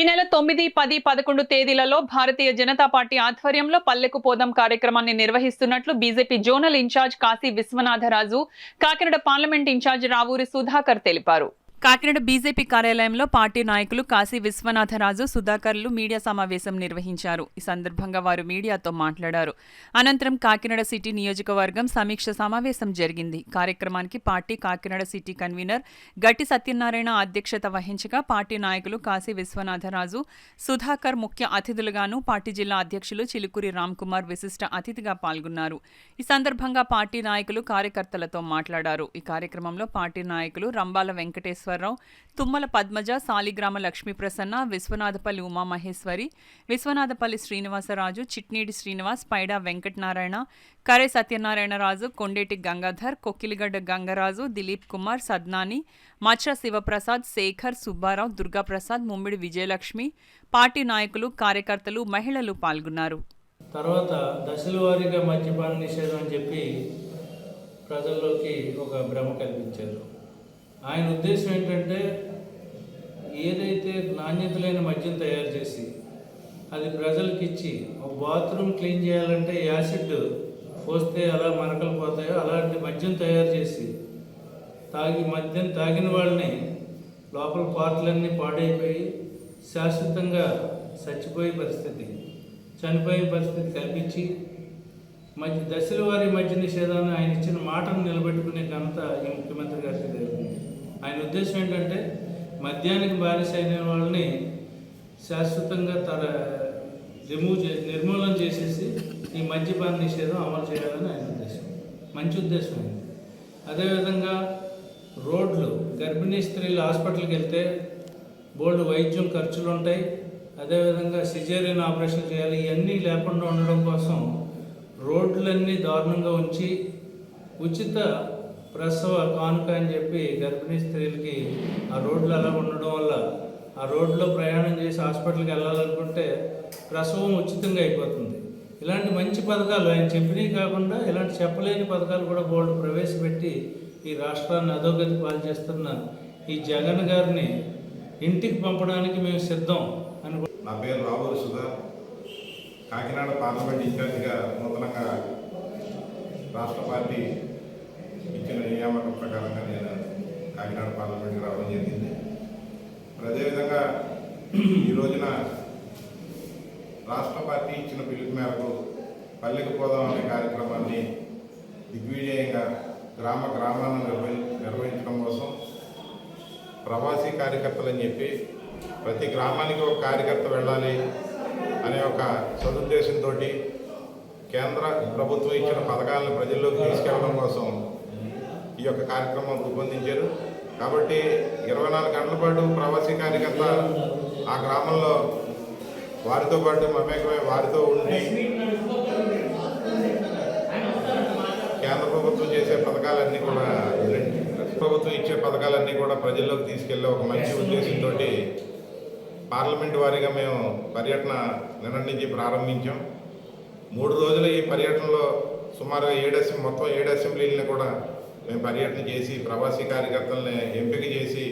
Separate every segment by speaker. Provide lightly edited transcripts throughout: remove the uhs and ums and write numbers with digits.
Speaker 1: నెల 9, 10, 11 తేదీలలో భారతీయ జనతా పార్టీ ఆధ్వర్యంలో పల్లెకు పోదాం కార్యక్రమాన్ని నిర్వహిస్తున్నట్లు BJP zonal incharge Kashi Viswanatharaju, Kakinada parliament incharge Ravuri Sudhakar తెలిపారు. కాకినాడ బీజేపీ కార్యాలయంలో పార్టీ నాయకులు కాశీ విశ్వనాథరాజు, సుధాకర్లు మీడియా సమావేశం నిర్వహించారు. ఈ సందర్భంగా వారు మీడియాతో మాట్లాడారు. అనంతరం కాకినాడ సిటీ నియోజకవర్గం సమీక్ష సమావేశం జరిగింది. కార్యక్రమానికి పార్టీ కాకినాడ సిటీ కన్వీనర్ గట్టి సత్యనారాయణ అధ్యక్షత వహించగా పార్టీ నాయకులు కాశీ విశ్వనాథరాజు, సుధాకర్ ముఖ్య అతిథులుగాను, పార్టీ జిల్లా అధ్యక్షులు చిలుకూరి రామ్కుమార్ విశిష్ట అతిథిగా పాల్గొన్నారు. ఈ సందర్భంగా పార్టీ నాయకులు కార్యకర్తలతో మాట్లాడారు. ఈ కార్యక్రమంలో పార్టీ నాయకులు రంబాల వెంకటేశ్వర, తుమ్మల పద్మజ, సాలిగ్రామ లక్ష్మీప్రసన్న, విశ్వనాథపల్లి ఉమామహేశ్వరి, విశ్వనాథపల్లి శ్రీనివాసరాజు, చిట్నీడి శ్రీనివాస్, పైడా వెంకటనారాయణ, కరే సత్యనారాయణరాజు, కొండేటి గంగాధర్, కొక్కిలిగడ్డ గంగరాజు, దిలీప్ కుమార్, సద్నాని, మచ్చ శివప్రసాద్, శేఖర్, సుబ్బారావు, దుర్గాప్రసాద్, ముమ్మిడి విజయలక్ష్మి, పార్టీ నాయకులు, కార్యకర్తలు, మహిళలు పాల్గొన్నారు.
Speaker 2: తర్వాత దశల వారీగా మద్యపాన నిషేధం అని చెప్పి ప్రజల్లోకి ఒక భ్రమ కల్పించారు. ఆయన ఉద్దేశం ఏంటంటే, ఏదైతే నాణ్యత లేని మద్యం తయారు చేసి అది ప్రజలకు ఇచ్చి ఒక బాత్రూమ్ క్లీన్ చేయాలంటే యాసిడ్ పోస్తే ఎలా మరకలు పోతాయో అలాంటి మద్యం తయారు చేసి మద్యం తాగిన వాళ్ళని లోపల పార్ట్లన్నీ పాడైపోయి శాశ్వతంగా చనిపోయే పరిస్థితి కల్పించి దశల వారీ మద్య నిషేధాన్ని ఆయన ఇచ్చిన మాటను నిలబెట్టుకునే ఘనత ఈ ముఖ్యమంత్రి గారికి జరిగింది. ఆయన ఉద్దేశం ఏంటంటే, మద్యానికి బానిస అయిన వాళ్ళని శాశ్వతంగా నిర్మూలన చేసేసి ఈ మద్యపాన నిషేధం అమలు చేయాలని ఆయన ఉద్దేశం. మంచి ఉద్దేశం అయింది. అదేవిధంగా రోడ్లు, గర్భిణీ స్త్రీలు హాస్పిటల్కి వెళ్తే బోల్డ్ వైద్యం ఖర్చులు ఉంటాయి. అదేవిధంగా సిజేరియన్ ఆపరేషన్ చేయాలి. ఇవన్నీ లేకుండా ఉండడం కోసం రోడ్లన్నీ దారుణంగా ఉంచి ఉచిత ప్రసవ కానుక అని చెప్పి గర్భిణీ స్త్రీలకి ఆ రోడ్లు అలా ఉండడం వల్ల ఆ రోడ్లో ప్రయాణం చేసి హాస్పిటల్కి వెళ్ళాలనుకుంటే ప్రసవం ఉచితంగా అయిపోతుంది. ఇలాంటి మంచి పథకాలు ఆయన చెప్పినవి కాకుండా ఇలాంటి చెప్పలేని పథకాలు కూడా బోర్డు ప్రవేశపెట్టి ఈ రాష్ట్రాన్ని అధోగతి పాలు చేస్తున్న ఈ జగన్ గారిని ఇంటికి పంపడానికి మేము సిద్ధం అని.
Speaker 3: నా పేరు రావూరి సుధా, కాకినాడ పార్లమెంట్ ఇన్ఛార్జిగా నూతనంగా రాష్ట్ర పార్టీ ఇచ్చిన నియామకం ప్రకారంగా నేను కాకినాడ పార్లమెంట్కి రావడం జరిగింది. అదేవిధంగా ఈ రోజున రాష్ట్ర పార్టీ ఇచ్చిన పిలుపు మేరకు పల్లెకు పోదాం అనే కార్యక్రమాన్ని దిగ్విజయంగా గ్రామాలను నిర్వహించడం కోసం ప్రవాసీ కార్యకర్తలు అని చెప్పి ప్రతి గ్రామానికి ఒక కార్యకర్త వెళ్ళాలి అనే ఒక సదుద్దేశంతో కేంద్ర ప్రభుత్వం ఇచ్చిన పథకాలను ప్రజల్లోకి తీసుకెళ్లడం కోసం ఈ యొక్క కార్యక్రమం రూపొందించారు. కాబట్టి 24 గంటల పాటు ప్రవాసీ కార్యకర్త ఆ గ్రామంలో వారితో పాటు మమేకమై వారితో ఉండి కేంద్ర ప్రభుత్వం చేసే పథకాలన్నీ కూడా, ప్రభుత్వం ఇచ్చే పథకాలన్నీ కూడా ప్రజల్లోకి తీసుకెళ్లే ఒక మంచి ఉద్దేశంతో పార్లమెంటు వారీగా మేము పర్యటన నిన్నటి నుంచి ప్రారంభించాం. 3 రోజుల ఈ పర్యటనలో సుమారుగా 7 అసెంబ్లీలను కూడా మేము పర్యటన చేసి ప్రవాసీ కార్యకర్తలని ఎంపిక చేసి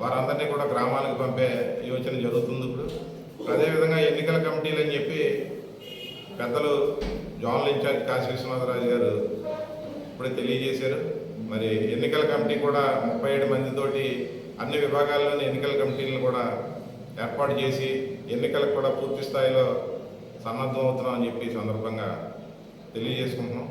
Speaker 3: వారందరినీ కూడా గ్రామాలకు పంపే యోచన జరుగుతుంది. ఇప్పుడు అదేవిధంగా ఎన్నికల కమిటీలు అని చెప్పి పెద్దలు జోనల్ ఇన్ఛార్జ్ కాశీ విశ్వనాథరాజు గారు ఇప్పుడే తెలియజేశారు. మరి ఎన్నికల కమిటీ కూడా 37 మందితోటి అన్ని విభాగాల్లోని ఎన్నికల కమిటీలను కూడా ఏర్పాటు చేసి ఎన్నికలకు కూడా పూర్తి స్థాయిలో సన్నద్ధం అవుతున్నాం అని చెప్పి సందర్భంగా తెలియజేసుకుంటున్నాం.